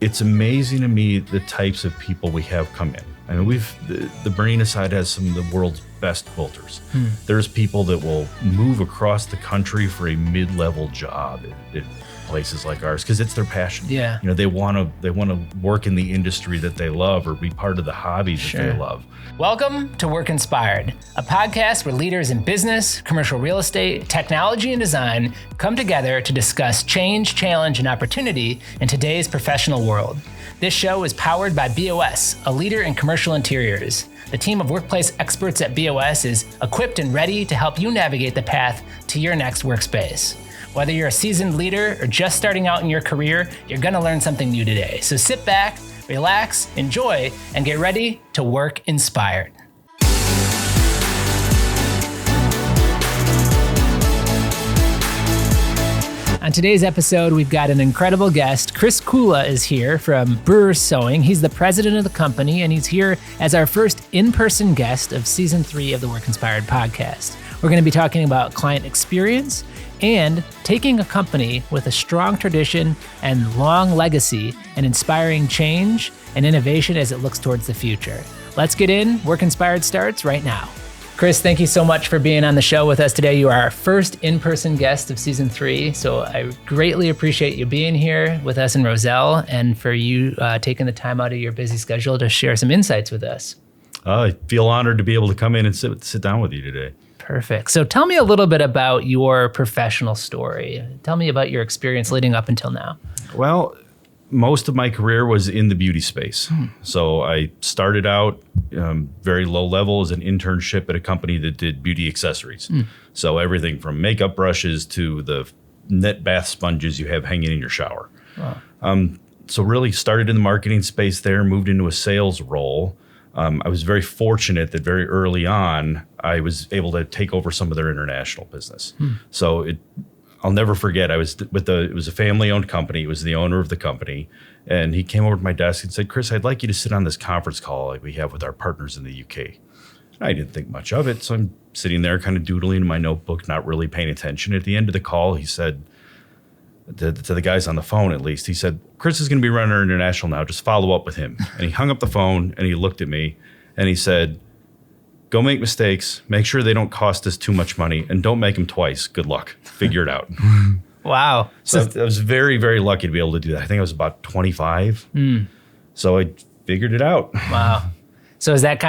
it's amazing to me the types of people we have come in. I mean, the Bernina side has some of the world's best quilters. There's people that will move across the country for a mid-level job at places like ours because it's their passion. Yeah. You know, they want to work in the industry that they love or be part of the hobby that they love. Welcome to Work Inspired, a podcast where leaders in business, commercial real estate, technology, and design come together to discuss change, challenge, and opportunity in today's professional world. This show is powered by BOS, a leader in commercial interiors. The team of workplace experts at BOS is equipped and ready to help you navigate the path to your next workspace. Whether you're a seasoned leader or just starting out in your career, you're going to learn something new today. So sit back, relax, enjoy, and get ready to work inspired. On today's episode, we've got an incredible guest. Chris Kulla is here from Brewer Sewing. He's the president of the company, and he's here as our first in-person guest of season 3 of the Work Inspired podcast. We're going to be talking about client experience and taking a company with a strong tradition and long legacy and inspiring change and innovation as it looks towards the future. Let's get in. Work Inspired starts right now. Chris, thank you so much for being on the show with us today. You are our first in-person guest of season 3, so I greatly appreciate you being here with us in Roselle and for you taking the time out of your busy schedule to share some insights with us. I feel honored to be able to come in and sit down with you today. Perfect. So tell me a little bit about your professional story. Tell me about your experience leading up until now. Well, most of my career was in the beauty space. So I started out very low level as an internship at a company that did beauty accessories. So everything from makeup brushes to the net bath sponges you have hanging in your shower. Wow. So really started in the marketing space there, moved into a sales role. I was very fortunate that very early on, I was able to take over some of their international business. So I'll never forget, it was a family-owned company. It was the owner of the company. And he came over to my desk and said, Chris, I'd like you to sit on this conference call like we have with our partners in the UK. And I didn't think much of it. So I'm sitting there kind of doodling in my notebook, not really paying attention. At the end of the call, he said, to the guys on the phone at least, he said, Chris is going to be running our international now. Just follow up with him. And he hung up the phone and he looked at me and he said, go make mistakes, make sure they don't cost us too much money, and don't make them twice. Good luck. Figure it out. Wow. So I was very, very lucky to be able to do that. I think I was about 25. So I figured it out. Wow. So was that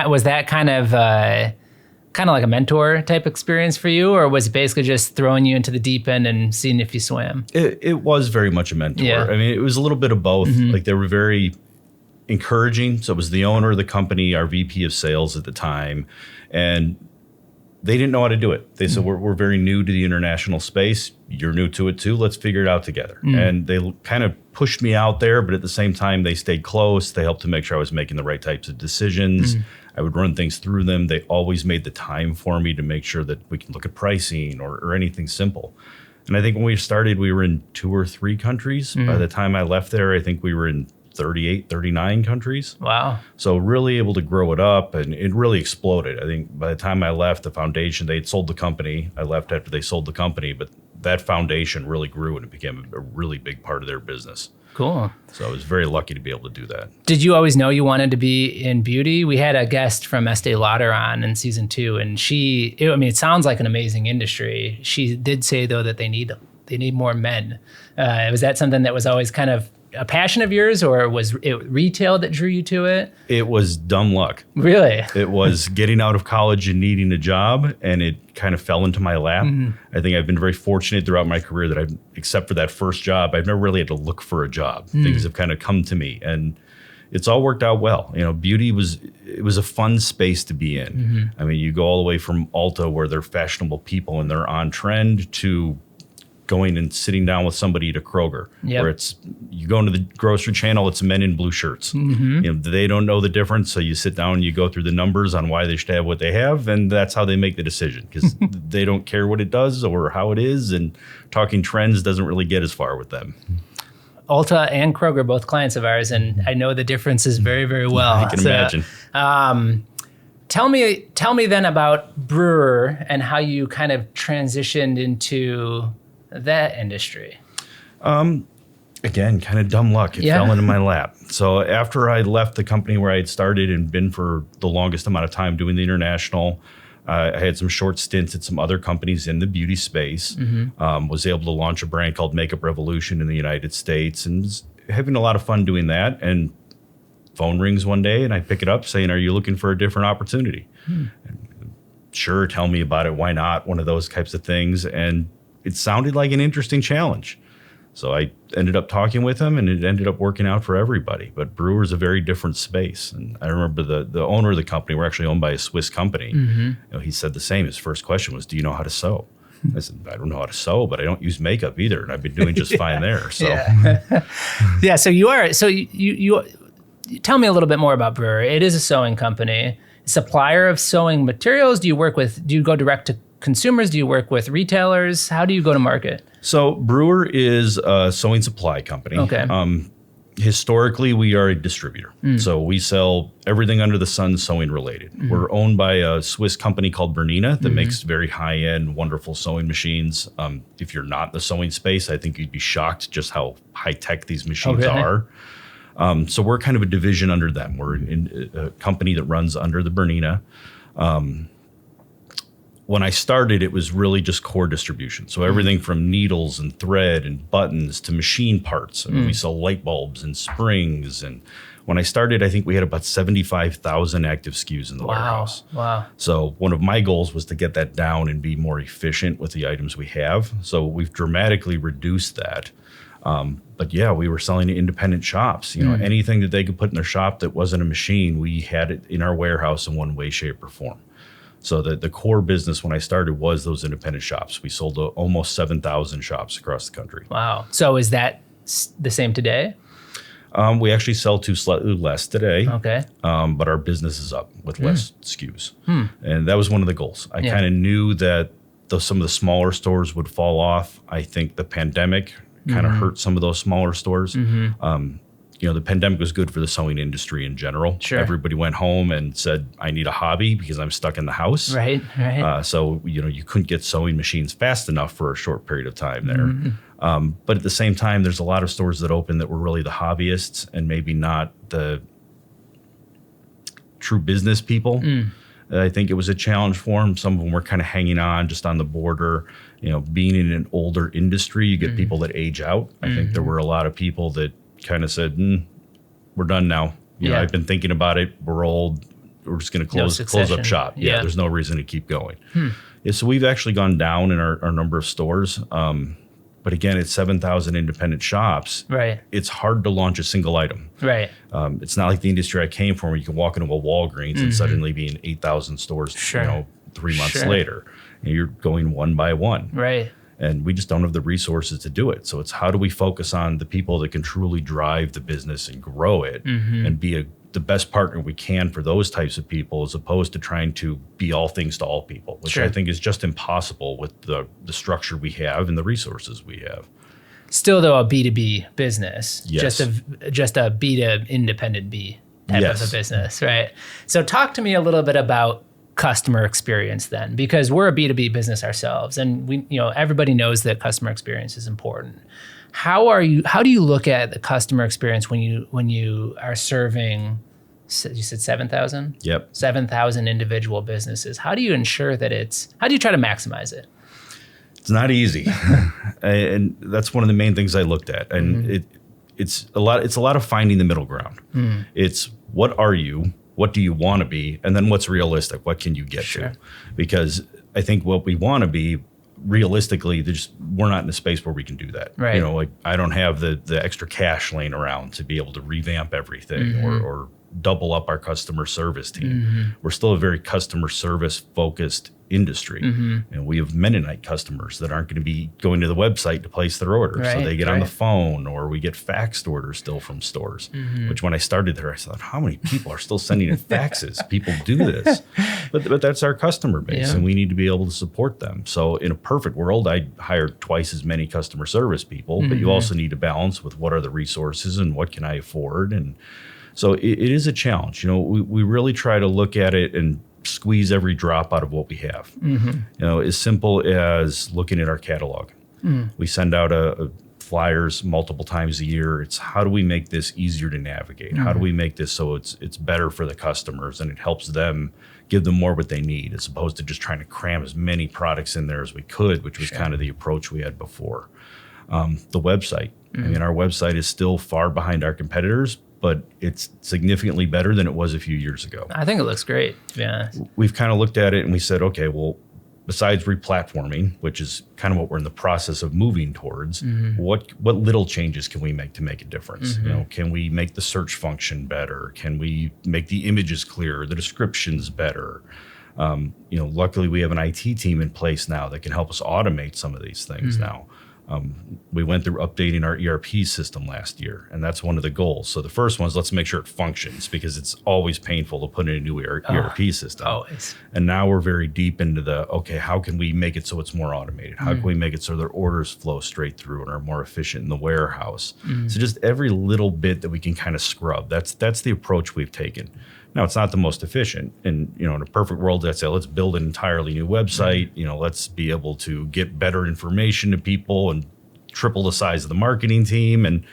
kind of like a mentor type experience for you, or was it basically just throwing you into the deep end and seeing if you swam? It was very much a mentor. Yeah. I mean, it was a little bit of both. Like they were very encouraging. So it was the owner of the company, our VP of sales at the time, and they didn't know how to do it. They said, we're very new to the international space. You're new to it too. Let's figure it out together. And they kind of pushed me out there, but at the same time, they stayed close. They helped to make sure I was making the right types of decisions. I would run things through them. They always made the time for me to make sure that we can look at pricing or anything simple. And I think when we started, we were in 2 or 3 countries. By the time I left there, I think we were in 38, 39 countries. Wow. So really able to grow it up, and it really exploded. I think by the time I left the foundation, they'd sold the company. I left after they sold the company, but that foundation really grew and it became a really big part of their business. Cool. So I was very lucky to be able to do that. Did you always know you wanted to be in beauty? We had a guest from Estee Lauder on in season 2, and it sounds like an amazing industry. She did say though that they need more men. Was that something that was always kind of a passion of yours, or was it retail that drew you to it? It was dumb luck. Really? It was getting out of college and needing a job, and it kind of fell into my lap. I think I've been very fortunate throughout my career that except for that first job, I've never really had to look for a job. Things have kind of come to me, and it's all worked out well. You know, beauty was a fun space to be in. I mean, you go all the way from Ulta, where they're fashionable people and they're on trend, to going and sitting down with somebody at a Kroger, where you go into the grocery channel, it's men in blue shirts. You know, they don't know the difference, so you sit down and you go through the numbers on why they should have what they have, and that's how they make the decision, because they don't care what it does or how it is, and talking trends doesn't really get as far with them. Ulta and Kroger, both clients of ours, and I know the differences very, very well. I can imagine. Tell me then about Brewer and how you kind of transitioned into that industry. Again, kind of dumb luck. It fell into my lap. So after I left the company where I had started and been for the longest amount of time doing the international, I had some short stints at some other companies in the beauty space. Was able to launch a brand called Makeup Revolution in the United States, and was having a lot of fun doing that. And phone rings one day, and I pick it up saying, "Are you looking for a different opportunity?" And, sure, tell me about it. Why not? One of those types of things. And it sounded like an interesting challenge. So I ended up talking with him, and it ended up working out for everybody. But Brewer is a very different space. And I remember the owner of the company, we're actually owned by a Swiss company. You know, he said the same. His first question was, "Do you know how to sew?" I said, "I don't know how to sew, but I don't use makeup either. And I've been doing just fine there." So yeah. So you tell me a little bit more about Brewer. It is a sewing company, supplier of sewing materials. Do you go direct to consumers? Do you work with retailers? How do you go to market? So Brewer is a sewing supply company. Okay. Historically, we are a distributor. So we sell everything under the sun sewing related. We're owned by a Swiss company called Bernina that makes very high-end, wonderful sewing machines. If you're not in the sewing space, I think you'd be shocked just how high-tech these machines are. So we're kind of a division under them. We're a company that runs under the Bernina. When I started, it was really just core distribution. So everything from needles and thread and buttons to machine parts. I mean, we sell light bulbs and springs. And when I started, I think we had about 75,000 active SKUs in the warehouse. Wow. So one of my goals was to get that down and be more efficient with the items we have. So we've dramatically reduced that. But yeah, we were selling to independent shops. You know, anything that they could put in their shop that wasn't a machine, we had it in our warehouse in one way, shape, or form. So the core business when I started was those independent shops. We sold to almost 7,000 shops across the country. Wow. So is that the same today? We actually sell to slightly less today. Okay. But our business is up with less SKUs. And that was one of the goals. I kind of knew that some of the smaller stores would fall off. I think the pandemic kind of hurt some of those smaller stores. You know, the pandemic was good for the sewing industry in general. Sure. Everybody went home and said, "I need a hobby because I'm stuck in the house." Right. So, you know, you couldn't get sewing machines fast enough for a short period of time there. But at the same time, there's a lot of stores that opened that were really the hobbyists and maybe not the true business people. I think it was a challenge for them. Some of them were kind of hanging on just on the border. You know, being in an older industry, you get people that age out. I think there were a lot of people that kind of said, "We're done now. You know, I've been thinking about it. We're old. We're just going to close up shop." Yeah, there's no reason to keep going. Yeah, so we've actually gone down in our number of stores. But again, it's 7,000 independent shops. Right. It's hard to launch a single item. Right. It's not like the industry I came from where you can walk into a Walgreens and suddenly be in 8,000 stores, you know, 3 months later. And you're going one by one. Right. And we just don't have the resources to do it. So it's how do we focus on the people that can truly drive the business and grow it and be the best partner we can for those types of people, as opposed to trying to be all things to all people, which I think is just impossible with the structure we have and the resources we have. Still, though, a B2B business, Yes. just a B to independent B type of a business, right? So talk to me a little bit about customer experience then, because we're a B2B business ourselves, and we, you know, everybody knows that customer experience is important. How do you look at the customer experience when you are serving, you said 7,000? Yep. 7,000 individual businesses. How do you ensure that how do you try to maximize it? It's not easy. And that's one of the main things I looked at. And it's a lot of finding the middle ground. It's what are you? What do you want to be? And then what's realistic? What can you get to? Because I think what we want to be, realistically, we're not in a space where we can do that. Right. You know, like I don't have the extra cash laying around to be able to revamp everything or double up our customer service team. We're still a very customer service focused industry. And we have Mennonite customers that aren't going to be going to the website to place their order. So they get on the phone, or we get faxed orders still from stores, which when I started there, I thought, how many people are still sending in faxes? People do this. But that's our customer base, and we need to be able to support them. So in a perfect world, I'd hire twice as many customer service people, but you also need to balance with what are the resources and what can I afford. And so it is a challenge. You know, we really try to look at it and squeeze every drop out of what we have. You know, as simple as looking at our catalog. We send out a flyers multiple times a year. It's how do we make this easier to navigate? How do we make this so it's better for the customers and it helps them, give them more what they need, as opposed to just trying to cram as many products in there as we could, which was kind of the approach we had before. The website. I mean, our website is still far behind our competitors, but it's significantly better than it was a few years ago. I think it looks great, to be honest. We've kind of looked at it and we said, okay, well, besides replatforming, which is kind of what we're in the process of moving towards, what little changes can we make to make a difference? You know, can we make the search function better? Can we make the images clearer, the descriptions better? You know, luckily we have an IT team in place now that can help us automate some of these things now. We went through updating our ERP system last year, and that's one of the goals. So the first one is let's make sure it functions, because it's always painful to put in a new ERP system. Always. And now we're very deep into okay, how can we make it so it's more automated? How can we make it so their orders flow straight through and are more efficient in the warehouse? So just every little bit that we can kind of scrub, that's the approach we've taken. Now, it's not the most efficient. And, you know, in a perfect world, I'd say, let's build an entirely new website. You know, let's be able to get better information to people and triple the size of the marketing team. And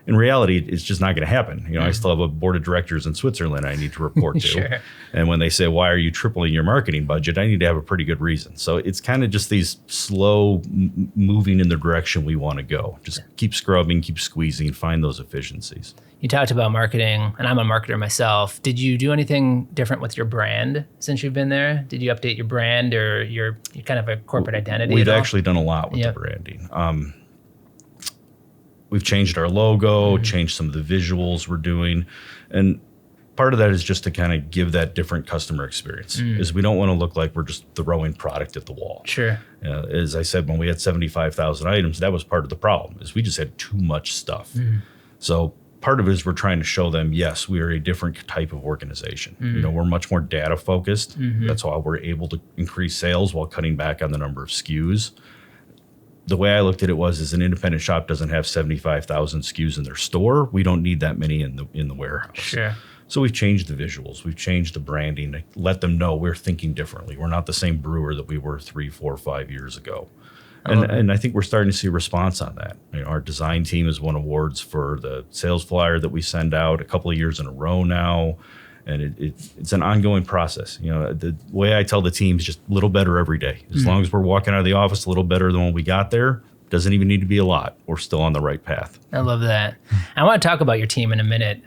in reality, it's just not going to happen. You know, I still have a board of directors in Switzerland I need to report to. Sure. And when they say, why are you tripling your marketing budget? I need to have a pretty good reason. So it's kind of just these slow moving in the direction we want to go. Just keep scrubbing, keep squeezing, find those efficiencies. You talked about marketing, and I'm a marketer myself. Did you do anything different with your brand since you've been there? Did you update your brand or your kind of a corporate identity? We've actually done a lot with the branding. We've changed our logo, changed some of the visuals we're doing. And part of that is just to kind of give that different customer experience, is we don't want to look like we're just throwing product at the wall. Sure. As I said, when we had 75,000 items, that was part of the problem, is we just had too much stuff. So part of it is we're trying to show them, yes, we are a different type of organization. You know, we're much more data focused. That's why we're able to increase sales while cutting back on the number of SKUs. The way I looked at it was an independent shop doesn't have 75,000 SKUs in their store. We don't need that many in the warehouse. Sure. So we've changed the visuals. We've changed the branding to let them know we're thinking differently. We're not the same brewer that we were 3, 4, 5 years ago. And I think we're starting to see a response on that. You know, our design team has won awards for the sales flyer that we send out a couple of years in a row now. And it's an ongoing process. You know, the way I tell the team is just a little better every day. As long as we're walking out of the office a little better than when we got there, doesn't even need to be a lot. We're still on the right path. I love that. I want to talk about your team in a minute,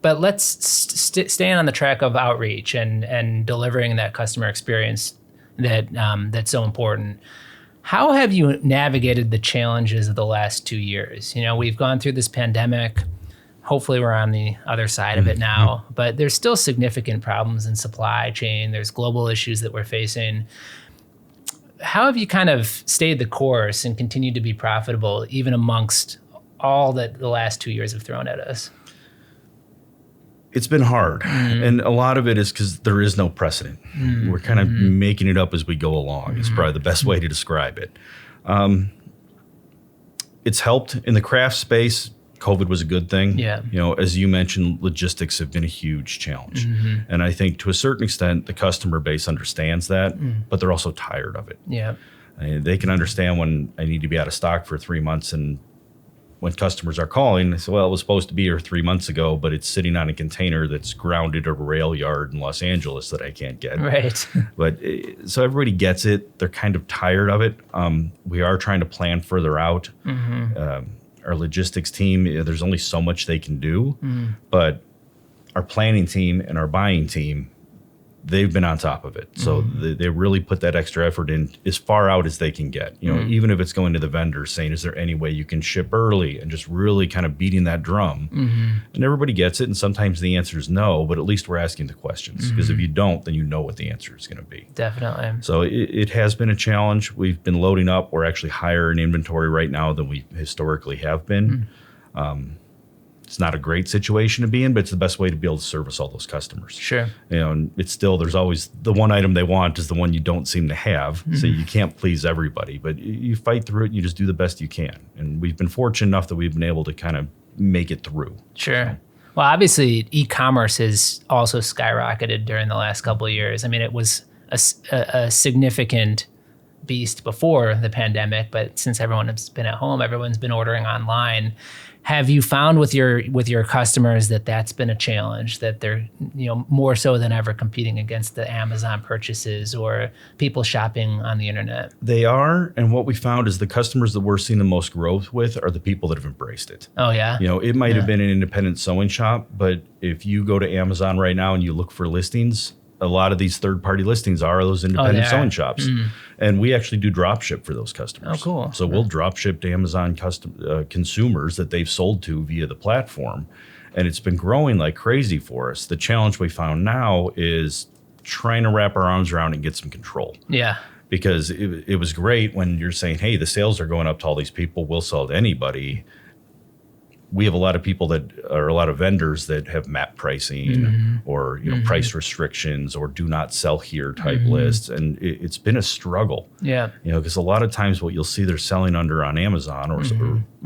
but let's stay on the track of outreach and delivering that customer experience that's so important. How have you navigated the challenges of the last 2 years? You know, we've gone through this pandemic. Hopefully we're on the other side of it now, but there's still significant problems in supply chain. There's global issues that we're facing. How have you kind of stayed the course and continued to be profitable even amongst all that the last 2 years have thrown at us? It's been hard. And a lot of it is because there is no precedent. We're kind of making it up as we go along. It's probably the best way to describe it. It's helped in the craft space. COVID was a good thing. Yeah. You know, as you mentioned, logistics have been a huge challenge. And I think to a certain extent, the customer base understands that, but they're also tired of it. Yeah. They can understand when I need to be out of stock for 3 months, and when customers are calling, they say, well, it was supposed to be here 3 months ago, but it's sitting on a container that's grounded at a rail yard in Los Angeles that I can't get. Right. But so everybody gets it. They're kind of tired of it. We are trying to plan further out. Our logistics team, there's only so much they can do, but our planning team and our buying team, they've been on top of it. So they really put that extra effort in as far out as they can get. You know, even if it's going to the vendor saying, is there any way you can ship early, and just really kind of beating that drum. And everybody gets it. And sometimes the answer is no, but at least we're asking the questions, because if you don't, then you know what the answer is going to be. Definitely. So it has been a challenge. We've been loading up. We're actually higher in inventory right now than we historically have been. It's not a great situation to be in, but it's the best way to be able to service all those customers. Sure. You know, and it's still, there's always the one item they want is the one you don't seem to have. So you can't please everybody, but you fight through it. You just do the best you can. And we've been fortunate enough that we've been able to kind of make it through. Sure. So. Well, obviously, e-commerce has also skyrocketed during the last couple of years. I mean, it was a significant beast before the pandemic, but since everyone has been at home, everyone's been ordering online. Have you found with your customers that that's been a challenge, that they're, more so than ever competing against the Amazon purchases or people shopping on the internet? They are, and what we found is the customers that we're seeing the most growth with are the people that have embraced it. Oh yeah. It might have been an independent sewing shop, but if you go to Amazon right now and you look for listings, a lot of these third-party listings are those independent sewing shops. And we actually do drop ship for those customers. Oh, cool. So we'll drop ship to Amazon consumers that they've sold to via the platform. And it's been growing like crazy for us. The challenge we found now is trying to wrap our arms around and get some control. Yeah. Because it was great when you're saying, hey, the sales are going up to all these people, we'll sell to anybody. We have a lot of people a lot of vendors that have map pricing or price restrictions or do not sell here type lists, and it's been a struggle. Yeah, because a lot of times what you'll see they're selling under on Amazon or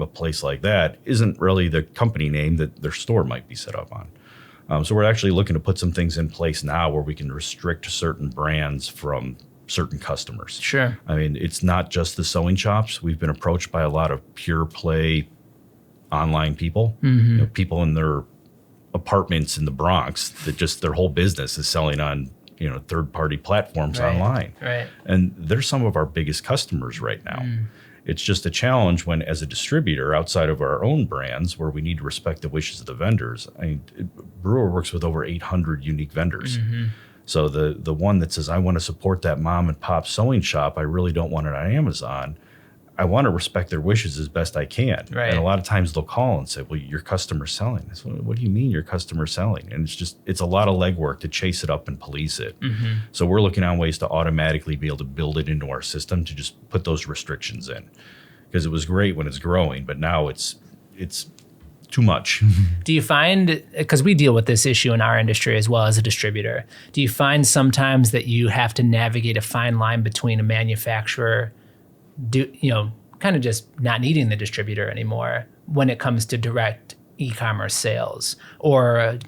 a place like that isn't really the company name that their store might be set up on. So we're actually looking to put some things in place now where we can restrict certain brands from certain customers. Sure. I mean, it's not just the sewing shops. We've been approached by a lot of pure play online people, people in their apartments in the Bronx that just their whole business is selling on, third-party platforms online. Right. And they're some of our biggest customers right now. It's just a challenge when, as a distributor outside of our own brands, where we need to respect the wishes of the vendors. I mean, Brewer works with over 800 unique vendors. So the one that says, I want to support that mom and pop sewing shop, I really don't want it on Amazon. I want to respect their wishes as best I can. Right. And a lot of times they'll call and say, well, your customer's selling. I said, what do you mean your customer's selling? And it's a lot of legwork to chase it up and police it. So we're looking on ways to automatically be able to build it into our system to just put those restrictions in. Because it was great when it's growing, but now it's too much. Do you find, because we deal with this issue in our industry as well as a distributor, do you find sometimes that you have to navigate a fine line between a manufacturer kind of just not needing the distributor anymore when it comes to direct e-commerce sales, or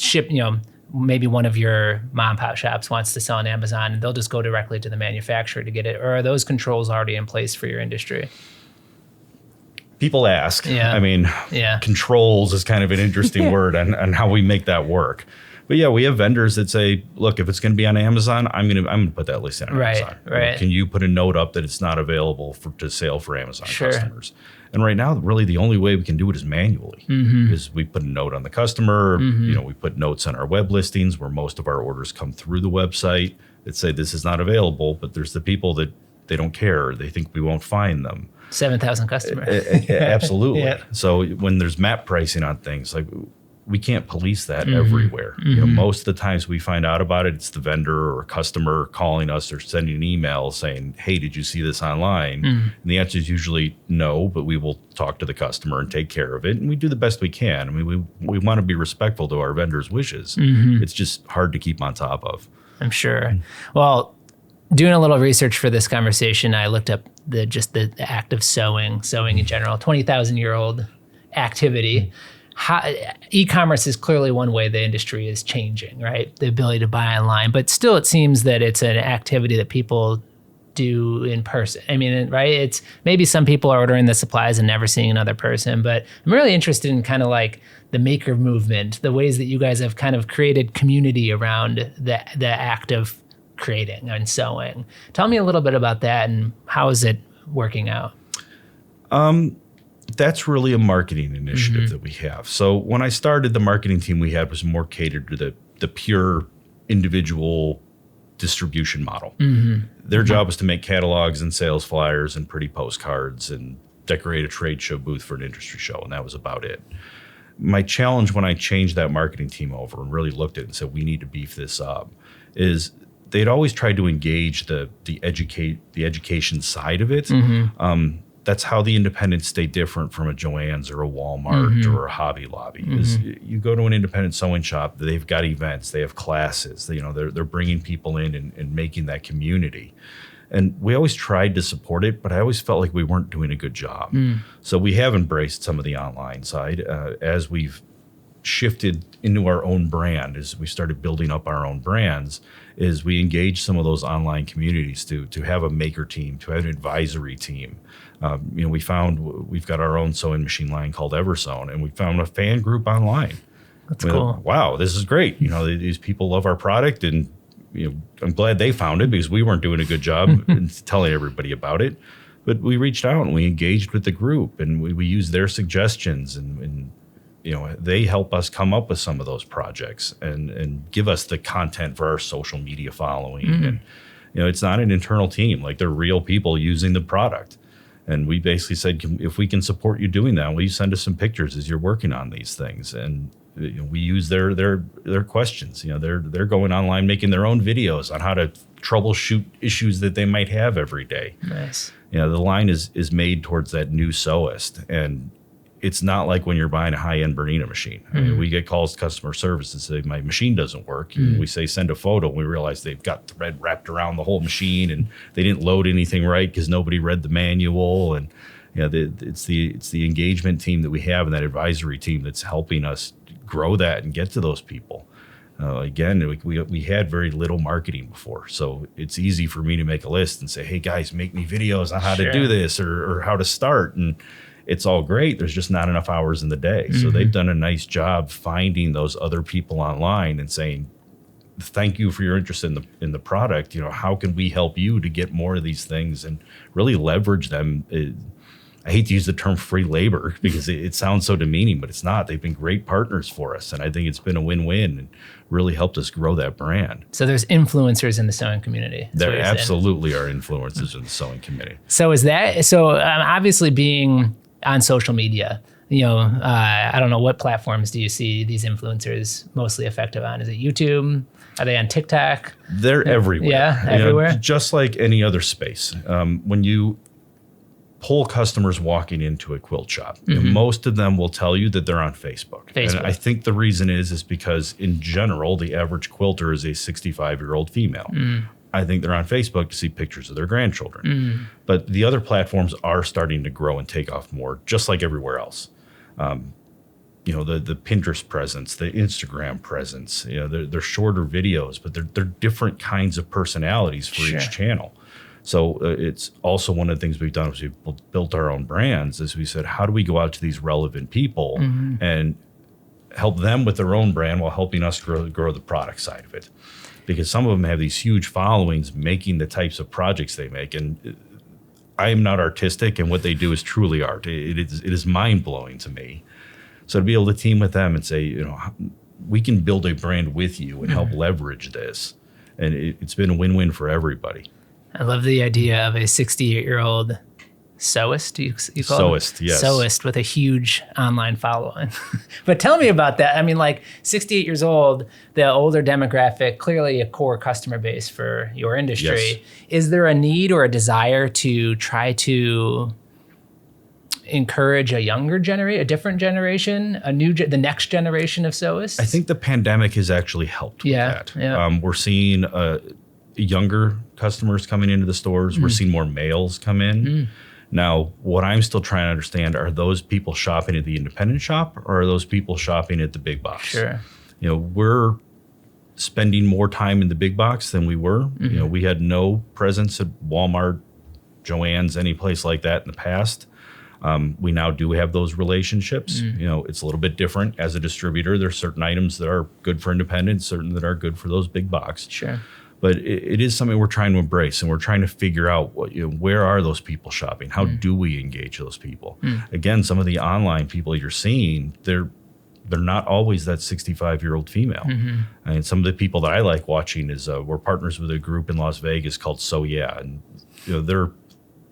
maybe one of your mom and pop shops wants to sell on Amazon and they'll just go directly to the manufacturer to get it? Or are those controls already in place for your industry? People ask. Yeah. I mean, controls is kind of an interesting word on how we make that work. But yeah, we have vendors that say, look, if it's going to be on Amazon, I'm going to put that listing on Amazon. Right. Can you put a note up that it's not available to sale for Amazon Sure. customers? And right now, really the only way we can do it is manually. Is we put a note on the customer. We put notes on our web listings where most of our orders come through the website that say this is not available. But there's the people that they don't care. They think we won't find them. 7,000 customers. Absolutely. Yeah. So when there's map pricing on things, like we can't police that everywhere. Most of the times we find out about it, it's the vendor or customer calling us or sending an email saying, hey, did you see this online? And the answer is usually no, but we will talk to the customer and take care of it. And we do the best we can. I mean, we want to be respectful to our vendors' wishes. It's just hard to keep on top of. I'm sure. Well, doing a little research for this conversation, I looked up the act of sewing in general, 20,000-year-old activity. E-commerce is clearly one way the industry is changing, right? The ability to buy online, but still it seems that it's an activity that people do in person. I mean, right? It's maybe some people are ordering the supplies and never seeing another person, but I'm really interested in kind of like the maker movement, the ways that you guys have kind of created community around the act of creating and sewing. Tell me a little bit about that and how is it working out? That's really a marketing initiative that we have. So when I started, the marketing team we had was more catered to the pure individual distribution model. Their job was to make catalogs and sales flyers and pretty postcards and decorate a trade show booth for an industry show, and that was about it. My challenge when I changed that marketing team over and really looked at it and said, we need to beef this up, is they'd always tried to engage the education side of it. That's how the independents stay different from a Joann's or a Walmart or a Hobby Lobby. Is you go to an independent sewing shop, they've got events, they have classes, they're bringing people in and making that community. And we always tried to support it, but I always felt like we weren't doing a good job. So we have embraced some of the online side as we've shifted into our own brand as we started building up our own brands is we engaged some of those online communities to have a maker team, to have an advisory team. We found we've got our own sewing machine line called Eversewn, and we found a fan group online. That's cool. Wow, this is great. These people love our product, and I'm glad they found it because we weren't doing a good job in telling everybody about it. But we reached out and we engaged with the group, and we used their suggestions, and they help us come up with some of those projects and give us the content for our social media following. Mm-hmm. And it's not an internal team; like they're real people using the product. And we basically said, if we can support you doing that, will you send us some pictures as you're working on these things? And we use their questions. They're going online making their own videos on how to troubleshoot issues that they might have every day. Nice. The line is made towards that new sewist, and it's not like when you're buying a high-end Bernina machine. I mean, we get calls to customer service and say, my machine doesn't work. And we say, send a photo. And we realize they've got thread wrapped around the whole machine and they didn't load anything right because nobody read the manual. And it's the engagement team that we have and that advisory team that's helping us grow that and get to those people. Again, we had very little marketing before. So it's easy for me to make a list and say, hey, guys, make me videos on how to do this or how to start. And it's all great. There's just not enough hours in the day. So they've done a nice job finding those other people online and saying, thank you for your interest in the product. How can we help you to get more of these things and really leverage them? I hate to use the term free labor because it sounds so demeaning, but it's not. They've been great partners for us. And I think it's been a win-win and really helped us grow that brand. So there's influencers in the sewing community. There absolutely are influencers in the sewing community. So obviously being on social media, I don't know, what platforms do you see these influencers mostly effective on? Is it YouTube? Are they on TikTok? They're everywhere. Yeah, everywhere. Just like any other space. When you pull customers walking into a quilt shop, most of them will tell you that they're on Facebook. And I think the reason is because in general, the average quilter is a 65-year-old female. I think they're on Facebook to see pictures of their grandchildren. But the other platforms are starting to grow and take off more, just like everywhere else. The Pinterest presence, the Instagram presence, they're shorter videos, but they're different kinds of personalities for each channel. So it's also one of the things we've done as we've built our own brands is we said, how do we go out to these relevant people and help them with their own brand while helping us grow the product side of it? Because some of them have these huge followings making the types of projects they make. And I am not artistic, and what they do is truly art. It is mind-blowing to me. So to be able to team with them and say, we can build a brand with you and help leverage this. And it's been a win-win for everybody. I love the idea of a 68-year-old sewist, you call it? Sewist, yes. Sewist with a huge online following. But tell me about that. I mean, 68 years old, the older demographic, clearly a core customer base for your industry. Yes. Is there a need or a desire to try to encourage a younger generation, a different generation, the next generation of sewists? I think the pandemic has actually helped with that. Yeah. We're seeing younger customers coming into the stores. We're seeing more males come in. Now, what I'm still trying to understand, are those people shopping at the independent shop or are those people shopping at the big box? Sure. We're spending more time in the big box than we were. We had no presence at Walmart, Joann's, any place like that in the past. We now do have those relationships. It's a little bit different as a distributor. There's certain items that are good for independents, certain that are good for those big box. Sure. But it is something we're trying to embrace, and we're trying to figure out where are those people shopping? How do we engage those people? Again, some of the online people you're seeing, they're not always that 65-year-old female. And some of the people that I like watching is we're partners with a group in Las Vegas called So Yeah, and they're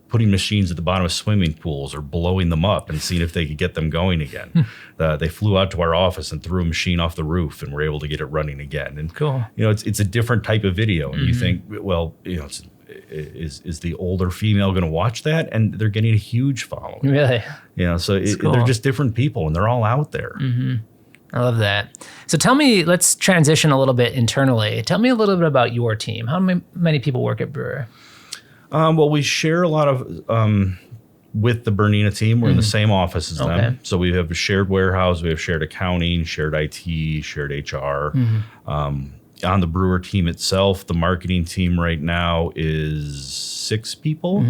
putting machines at the bottom of swimming pools or blowing them up and seeing if they could get them going again. They flew out to our office and threw a machine off the roof and were able to get it running again. And cool. It's a different type of video. And you think, well, is the older female going to watch that? And they're getting a huge following. Really? So cool. They're just different people and they're all out there. I love that. So tell me, let's transition a little bit internally. Tell me a little bit about your team. How many people work at Brewer? Well, we share a lot of with the Bernina team. We're in the same office as Okay. them. So we have a shared warehouse, we have shared accounting, shared IT, shared HR. On the Brewer team itself, the marketing team right now is 6 people.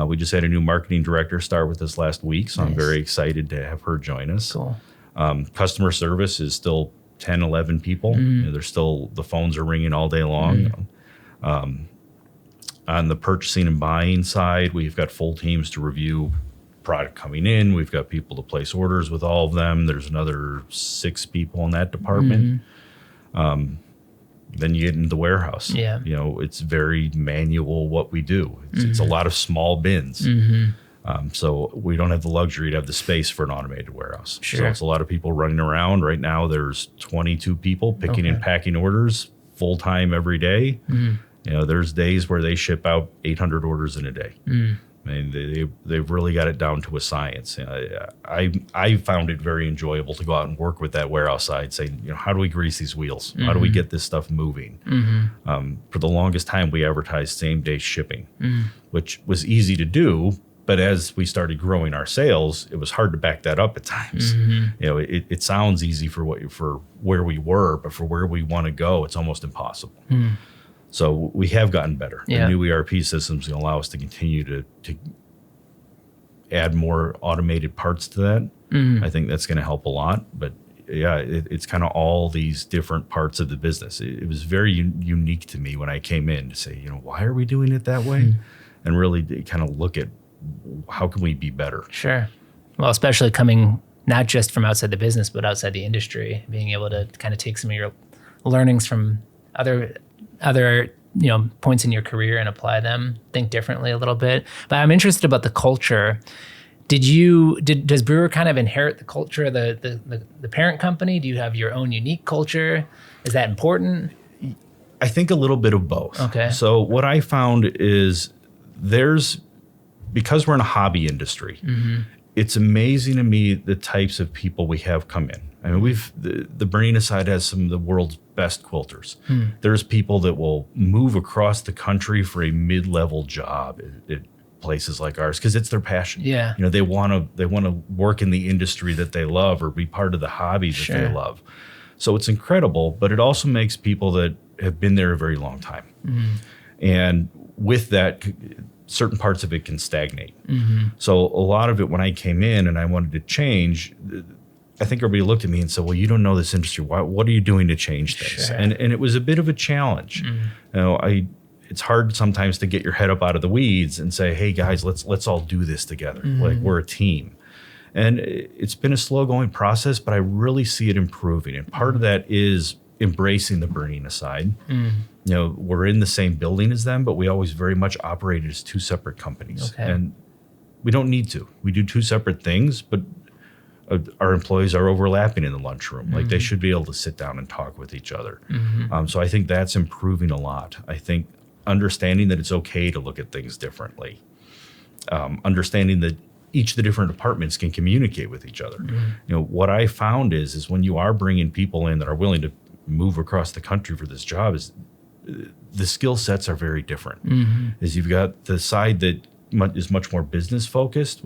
We just had a new marketing director start with us last week, so I'm very excited to have her join us. Cool. Customer service is still 10, 11 people. You know, there's still, the phones are ringing all day long. On the purchasing and buying side, we've got full teams to review product coming in. We've got people to place orders with all of them. There's another 6 people in that department. Then you get into the warehouse. Yeah. You know, it's very manual what we do. It's a lot of small bins. So we don't have the luxury to have the space for an automated warehouse. Sure. So it's a lot of people running around. Right now there's 22 people picking and packing orders full time every day. You know, there's days where they ship out 800 orders in a day. I mean, they've really got it down to a science. You know, I found it very enjoyable to go out and work with that warehouse side, saying, you know, how do we grease these wheels? How do we get this stuff moving? For the longest time, we advertised same day shipping, which was easy to do. But as we started growing our sales, it was hard to back that up at times. You know, it sounds easy for where we were, but for where we want to go, it's almost impossible. So we have gotten better. Yeah. The new ERP system is going to allow us to continue to add more automated parts to that. I think that's going to help a lot. But yeah, it's kind of all these different parts of the business. It was very unique to me when I came in to say, you know, why are we doing it that way? And really kind of look at how can we be better? Sure. Well, especially coming not just from outside the business, but outside the industry, being able to kind of take some of your learnings from other you know, points in your career and apply them, think differently a little bit. But I'm interested about the culture. Does Brewer kind of inherit the culture of the parent company? Do you have your own unique culture? Is that important? I think a little bit of both. Okay. So what I found is because we're in a hobby industry, it's amazing to me the types of people we have come in. I mean, the Bernina side has some of the world's best quilters. There's people that will move across the country for a mid-level job at places like ours because it's their passion. Yeah. You know, they want to work in the industry that they love or be part of the hobby that they love. So it's incredible, but it also makes people that have been there a very long time. And with that, certain parts of it can stagnate. So a lot of it, when I came in and I wanted to change, I think everybody looked at me and said, well, you don't know this industry. What are you doing to change things? Sure. And it was a bit of a challenge. You know, it's hard sometimes to get your head up out of the weeds and say, hey guys, let's all do this together. Like we're a team. And it's been a slow going process, but I really see it improving. And part of that is embracing the Bernina side. You know, we're in the same building as them, but we always very much operated as 2 separate companies. Okay. And we don't need to. We do 2 separate things, but our employees are overlapping in the lunchroom. Like they should be able to sit down and talk with each other. So I think that's improving a lot. I think understanding that it's okay to look at things differently. Understanding that each of the different departments can communicate with each other. You know, what I found is when you are bringing people in that are willing to move across the country for this job, is the skill sets are very different. Is you've got the side that is much more business focused,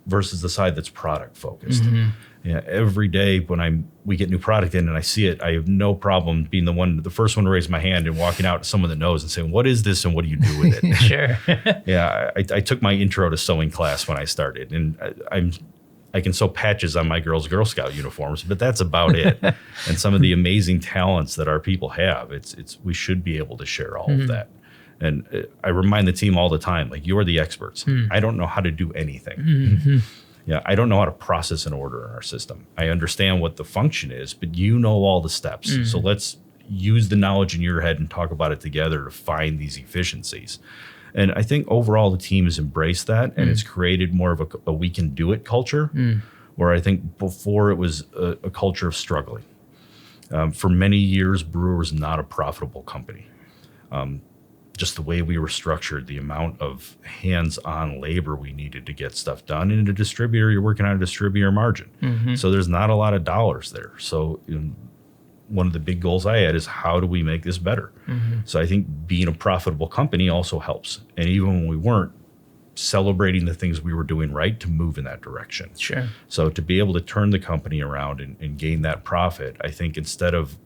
versus the side that's product focused. Yeah, every day when we get new product in and I see it, I have no problem being the first one to raise my hand and walking out to someone that knows and saying, what is this and what do you do with it? Sure. Yeah, I took my intro to sewing class when I started, and I can sew patches on my girls' Girl Scout uniforms, but that's about it. And some of the amazing talents that our people have, we should be able to share all of that. And I remind the team all the time, like, you're the experts. I don't know how to do anything. Yeah, I don't know how to process an order in our system. I understand what the function is, but you know all the steps. So let's use the knowledge in your head and talk about it together to find these efficiencies. And I think overall the team has embraced that, and it's created more of a we can do it culture, where I think before it was a culture of struggling. For many years, Brewer was not a profitable company. Just the way we were structured, the amount of hands-on labor we needed to get stuff done. And in a distributor, you're working on a distributor margin. So there's not a lot of dollars there. So one of the big goals I had is, how do we make this better? So I think being a profitable company also helps. And even when we weren't, celebrating the things we were doing right to move in that direction. Sure. So to be able to turn the company around and gain that profit, I think instead of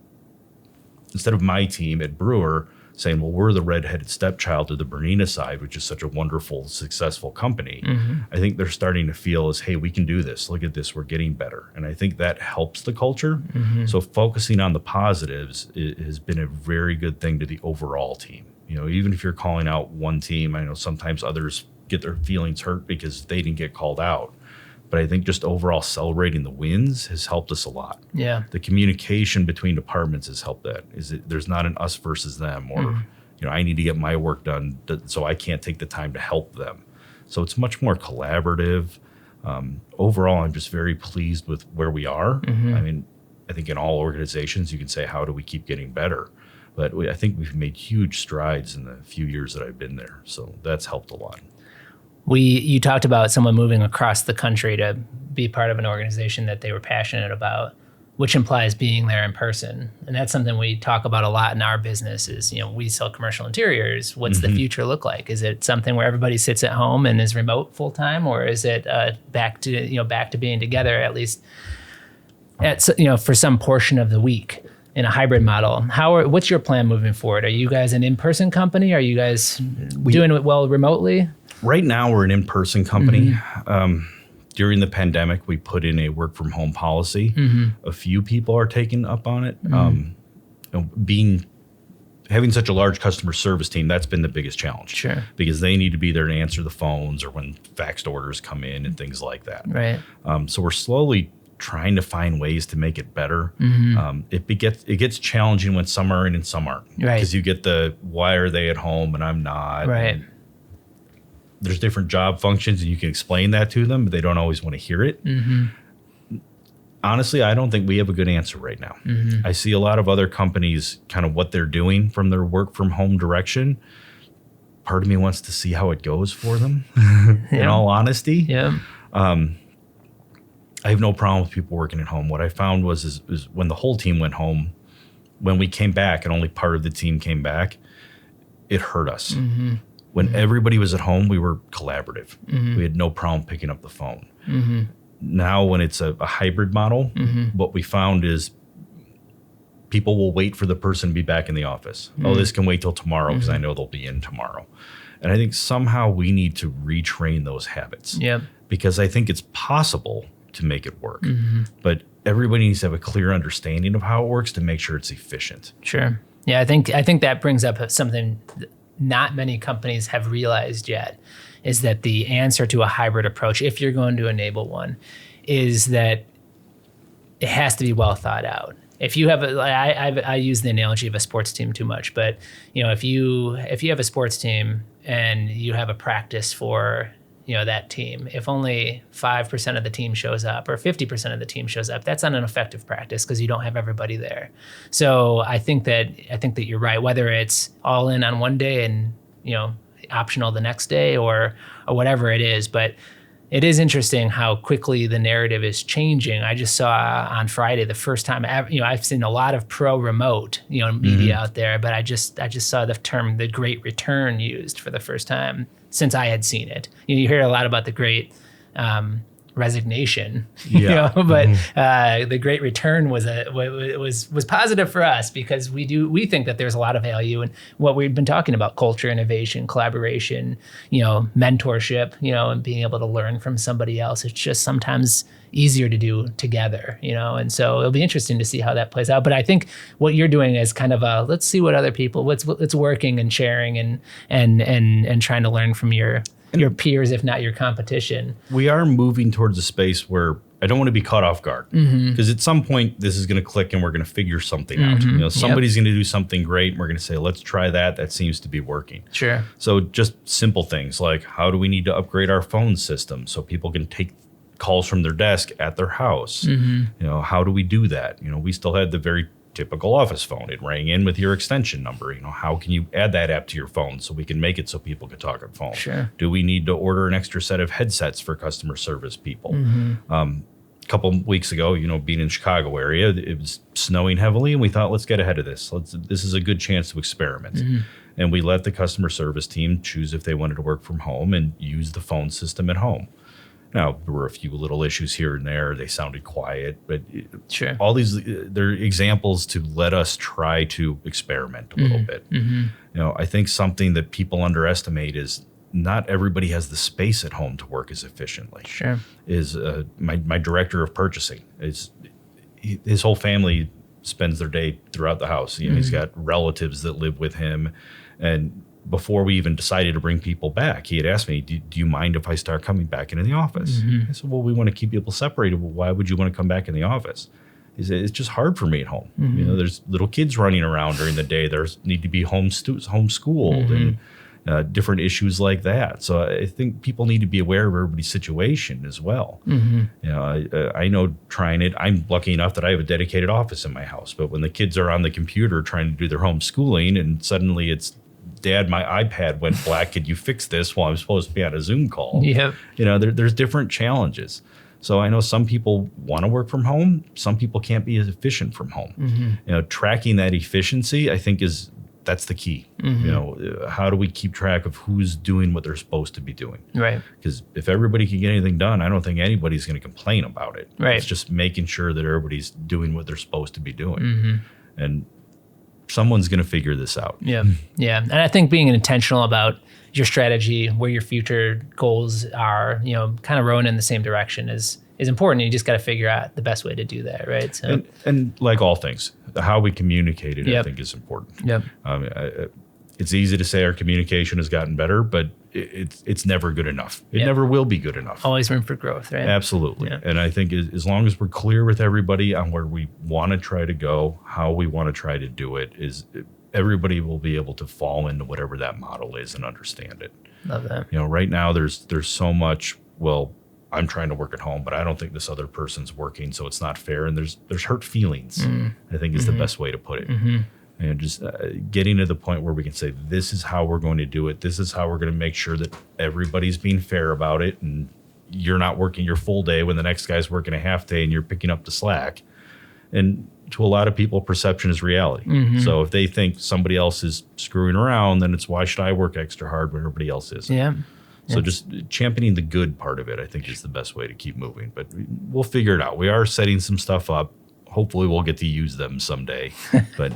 my team at Brewer saying, well, we're the redheaded stepchild of the Bernina side, which is such a wonderful, successful company, I think they're starting to feel as, hey, we can do this. Look at this. We're getting better. And I think that helps the culture. So focusing on the positives has been a very good thing to the overall team. Even if you're calling out one team, I know sometimes others get their feelings hurt because they didn't get called out. But I think just overall celebrating the wins has helped us a lot. Yeah. The communication between departments has helped that. There's not an us versus them, or I need to get my work done, so I can't take the time to help them. So it's much more collaborative. Overall, I'm just very pleased with where we are. I mean, I think in all organizations, you can say, how do we keep getting better? But I think we've made huge strides in the few years that I've been there. So that's helped a lot. You talked about someone moving across the country to be part of an organization that they were passionate about, which implies being there in person. And that's something we talk about a lot in our business is, we sell commercial interiors. What's the future look like? Is it something where everybody sits at home and is remote full time, or is it back to being together at least for some portion of the week in a hybrid model? What's your plan moving forward? Are you guys an in-person company? Are you guys doing it well remotely? Right now, we're an in-person company. During the pandemic, we put in a work-from-home policy. A few people are taking up on it. Having such a large customer service team, that's been the biggest challenge. Sure. Because they need to be there to answer the phones or when faxed orders come in and things like that. Right. So we're slowly trying to find ways to make it better. It gets challenging when some are in and some aren't. Right. Because you get why are they at home and I'm not? Right. And there's different job functions and you can explain that to them, but they don't always want to hear it. Honestly, I don't think we have a good answer right now. I see a lot of other companies, kind of what they're doing from their work from home direction. Part of me wants to see how it goes for them, in all honesty. Yeah. I have no problem with people working at home. What I found was when the whole team went home, when we came back and only part of the team came back, it hurt us. When everybody was at home, we were collaborative. We had no problem picking up the phone. Now, when it's a hybrid model, what we found is people will wait for the person to be back in the office. Oh, this can wait till tomorrow because I know they'll be in tomorrow. And I think somehow we need to retrain those habits. Because I think it's possible to make it work. But everybody needs to have a clear understanding of how it works to make sure it's efficient. Sure. Yeah, I think that brings up something not many companies have realized yet, is that the answer to a hybrid approach, if you're going to enable one, is that it has to be well thought out. If you have I use the analogy of a sports team too much, but if you have a sports team and you have a practice for that team, if only 5% of the team shows up or 50% of the team shows up, that's not an effective practice because you don't have everybody there. So I think that you're right, whether it's all in on one day and optional the next day or whatever it is. But it is interesting how quickly the narrative is changing. I just saw on Friday the first time I've seen a lot of pro remote media out there, but I just saw the term the Great Return used for the first time since I had seen it. You hear a lot about the Great Resignation, but the Great Return was positive for us because we think that there's a lot of value in what we've been talking about: culture, innovation, collaboration, mentorship, and being able to learn from somebody else. It's just sometimes easier to do together, and so it'll be interesting to see how that plays out. But I think what you're doing is kind of let's see what other people, what's working and sharing and trying to learn from your peers, if not your competition. We are moving towards a space where I don't want to be caught off guard because at some point this is going to click and we're going to figure something out. Somebody's going to do something great and we're going to say, let's try that. That seems to be working. Sure. So just simple things like, how do we need to upgrade our phone system so people can take calls from their desk at their house? How do we do that? We still had the very typical office phone. It rang in with your extension number. How can you add that app to your phone so we can make it so people can talk on phone? Sure. Do we need to order an extra set of headsets for customer service people? couple weeks ago, being in Chicago area, it was snowing heavily, and we thought, let's get ahead of this. This is a good chance to experiment. And we let the customer service team choose if they wanted to work from home and use the phone system at home. Now, there were a few little issues here and there. They sounded quiet, but all these, they're examples to let us try to experiment a little bit. I think something that people underestimate is not everybody has the space at home to work as efficiently. Is my director of purchasing. His whole family spends their day throughout the house. He's got relatives that live with him. And before we even decided to bring people back, he had asked me, do you mind if I start coming back into the office? I said, well, we want to keep people separated. Well, why would you want to come back in the office? He said, it's just hard for me at home. There's little kids running around during the day. There's need to be homeschooled and different issues like that. So I think people need to be aware of everybody's situation as well. I know trying it, I'm lucky enough that I have a dedicated office in my house. But when the kids are on the computer trying to do their homeschooling and suddenly it's, Dad, my iPad went black. Could you fix this while I'm supposed to be on a Zoom call? There's different challenges. So I know some people want to work from home. Some people can't be as efficient from home. Tracking that efficiency, I think that's the key. How do we keep track of who's doing what they're supposed to be doing? Right. Because if everybody can get anything done, I don't think anybody's going to complain about it. Right. It's just making sure that everybody's doing what they're supposed to be doing. And someone's going to figure this out. Yeah. And I think being intentional about your strategy, where your future goals are, kind of rowing in the same direction is important. You just got to figure out the best way to do that, right? So, and like all things, how we communicate it, I think, is important. It's easy to say our communication has gotten better, but it's never good enough. It never will be good enough. Always room for growth, right? Absolutely. And I think as long as we're clear with everybody on where we want to try to go, how we want to try to do it, everybody will be able to fall into whatever that model is and understand it. Love that. Right now there's so much, well, I'm trying to work at home, but I don't think this other person's working, so it's not fair. And there's hurt feelings, I think is the best way to put it. And just getting to the point where we can say, this is how we're going to do it. This is how we're going to make sure that everybody's being fair about it. And you're not working your full day when the next guy's working a half day and you're picking up the slack. And to a lot of people, perception is reality. So if they think somebody else is screwing around, then it's, why should I work extra hard when everybody else is? So just championing the good part of it, I think, is the best way to keep moving. But we'll figure it out. We are setting some stuff up. Hopefully we'll get to use them someday. But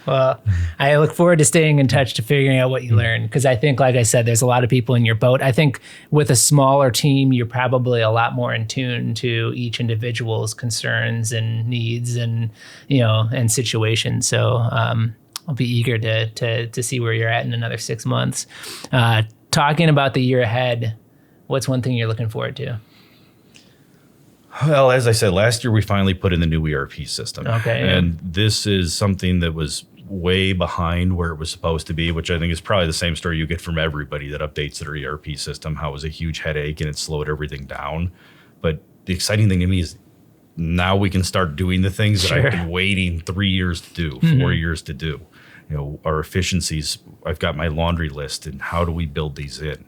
well, I look forward to staying in touch, to figuring out what you learn. Because I think, like I said, there's a lot of people in your boat. I think with a smaller team, you're probably a lot more in tune to each individual's concerns and needs and, and situations. So I'll be eager to see where you're at in another 6 months. Talking about the year ahead, what's one thing you're looking forward to? Well, as I said, last year we finally put in the new ERP system. And this is something that was way behind where it was supposed to be, which I think is probably the same story you get from everybody that updates their ERP system, how it was a huge headache and it slowed everything down. But the exciting thing to me is now we can start doing the things that I've been waiting 3 years to do, 4 years to do. Our efficiencies, I've got my laundry list, and how do we build these in?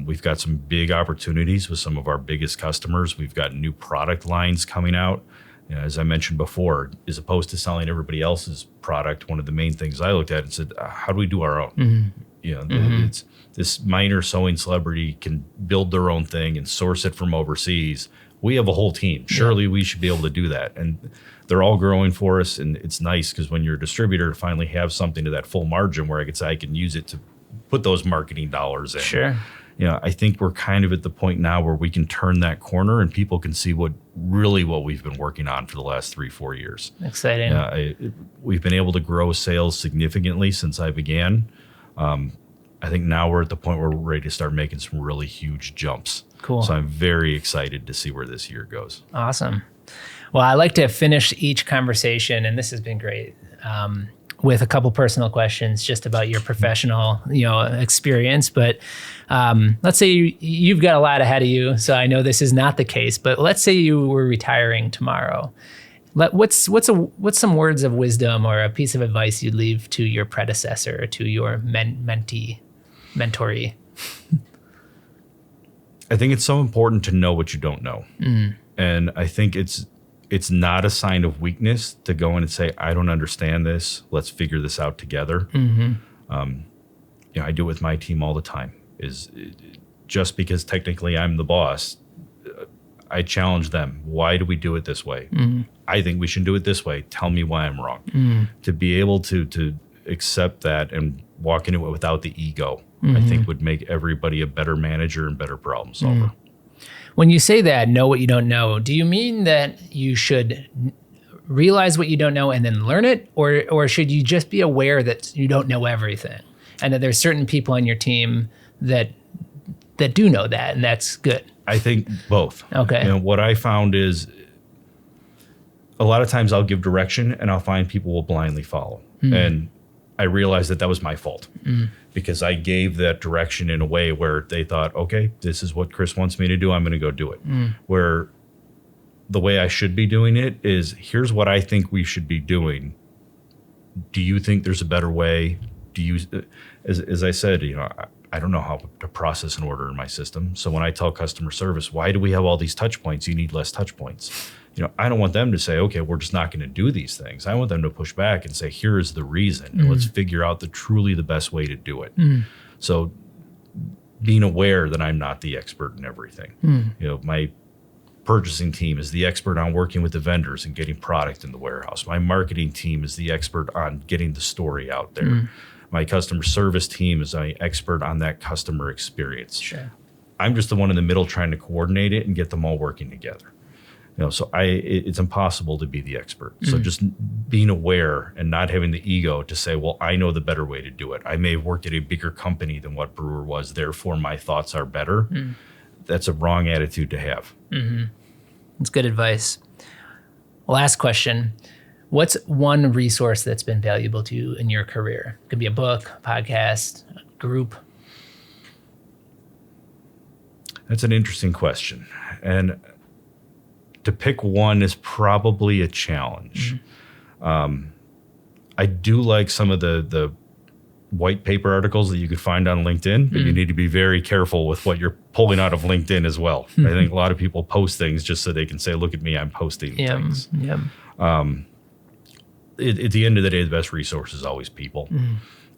We've got some big opportunities with some of our biggest customers. We've got new product lines coming out. As I mentioned before, as opposed to selling everybody else's product, one of the main things I looked at and said, how do we do our own? It's this minor sewing celebrity can build their own thing and source it from overseas. We have a whole team. Surely we should be able to do that. And they're all growing for us. And it's nice because when you're a distributor, to finally have something to that full margin where I could say I can use it to put those marketing dollars in. I think we're kind of at the point now where we can turn that corner and people can see what we've been working on for the last 3-4 years. Exciting. We've been able to grow sales significantly since I began. I think now we're at the point where we're ready to start making some really huge jumps. Cool. So I'm very excited to see where this year goes. Awesome. Well, I like to finish each conversation, and this has been great, with a couple personal questions just about your professional, experience. But let's say you've got a lot ahead of you, so I know this is not the case. But let's say you were retiring tomorrow. What's some words of wisdom or a piece of advice you'd leave to your predecessor or to your mentoree? I think it's so important to know what you don't know. And I think it's not a sign of weakness to go in and say, I don't understand this. Let's figure this out together. I do it with my team all the time. Just because technically I'm the boss, I challenge them. Why do we do it this way? I think we should do it this way. Tell me why I'm wrong. To be able to accept that and walk into it without the ego, I think would make everybody a better manager and better problem solver. When you say that, know what you don't know, do you mean that you should realize what you don't know and then learn it? Or should you just be aware that you don't know everything and that there's certain people on your team that do know that, and that's good? I think both. Okay. What I found is a lot of times I'll give direction and I'll find people will blindly follow. And I realized that was my fault because I gave that direction in a way where they thought, okay, this is what Chris wants me to do. I'm going to go do it. Where the way I should be doing it is, here's what I think we should be doing. Do you think there's a better way? Do you, as I said, I don't know how to process an order in my system. So when I tell customer service, why do we have all these touch points? You need less touch points. I don't want them to say, okay, we're just not going to do these things. I want them to push back and say, here is the reason. And let's figure out truly the best way to do it. So being aware that I'm not the expert in everything. My purchasing team is the expert on working with the vendors and getting product in the warehouse. My marketing team is the expert on getting the story out there. My customer service team is an expert on that customer experience. Sure. I'm just the one in the middle trying to coordinate it and get them all working together. So it's impossible to be the expert. So just being aware and not having the ego to say, well, I know the better way to do it. I may have worked at a bigger company than what Brewer was, therefore my thoughts are better. That's a wrong attitude to have. That's good advice. Last question. What's one resource that's been valuable to you in your career? It could be a book, a podcast, a group. That's an interesting question. And to pick one is probably a challenge. I do like some of the white paper articles that you could find on LinkedIn, but you need to be very careful with what you're pulling out of LinkedIn as well. I think a lot of people post things just so they can say, look at me, I'm posting things. At the end of the day, the best resource is always people.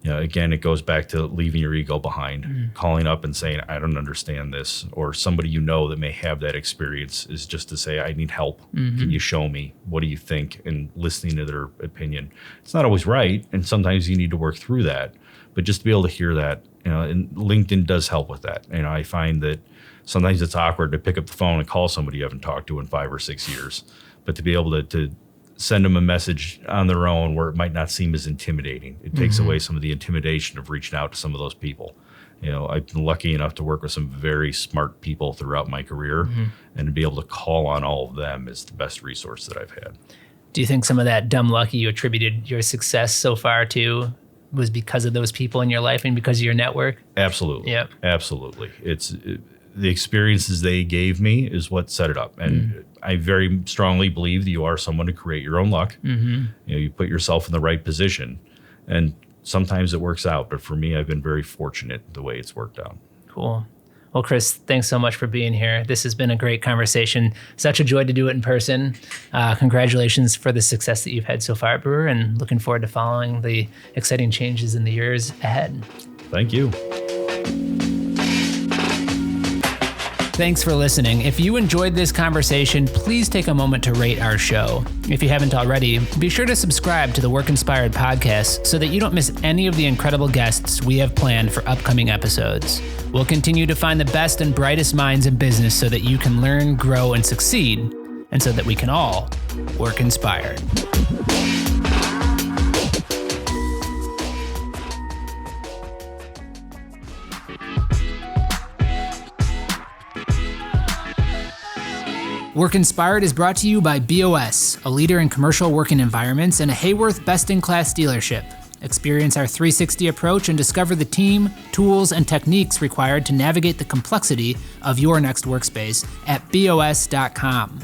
Again, it goes back to leaving your ego behind, calling up and saying, I don't understand this, or somebody that may have that experience is just to say, I need help. Can you show me? What do you think? And listening to their opinion. It's not always right, and sometimes you need to work through that. But just to be able to hear that, and LinkedIn does help with that. I find that sometimes it's awkward to pick up the phone and call somebody you haven't talked to in 5 or 6 years, but to be able to send them a message on their own where it might not seem as intimidating. It takes away some of the intimidation of reaching out to some of those people. I've been lucky enough to work with some very smart people throughout my career, and to be able to call on all of them is the best resource that I've had. Do you think some of that dumb luck you attributed your success so far to was because of those people in your life and because of your network? Absolutely. Yep. Absolutely. The experiences they gave me is what set it up. And I very strongly believe that you are someone to create your own luck. You put yourself in the right position, and sometimes it works out. But for me, I've been very fortunate the way it's worked out. Cool. Well, Chris, thanks so much for being here. This has been a great conversation. Such a joy to do it in person. Congratulations for the success that you've had so far at Brewer, and looking forward to following the exciting changes in the years ahead. Thank you. Thanks for listening. If you enjoyed this conversation, please take a moment to rate our show. If you haven't already, be sure to subscribe to the Work Inspired podcast so that you don't miss any of the incredible guests we have planned for upcoming episodes. We'll continue to find the best and brightest minds in business so that you can learn, grow, and succeed, and so that we can all work inspired. Work Inspired is brought to you by BOS, a leader in commercial working environments and a Hayworth best-in-class dealership. Experience our 360 approach and discover the team, tools, and techniques required to navigate the complexity of your next workspace at BOS.com.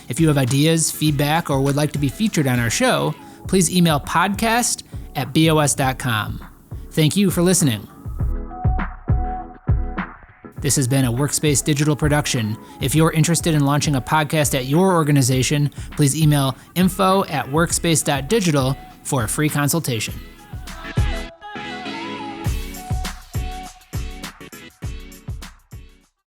If you have ideas, feedback, or would like to be featured on our show, please email podcast@BOS.com. Thank you for listening. This has been a Workspace Digital production. If you're interested in launching a podcast at your organization, please email info@workspace.digital for a free consultation.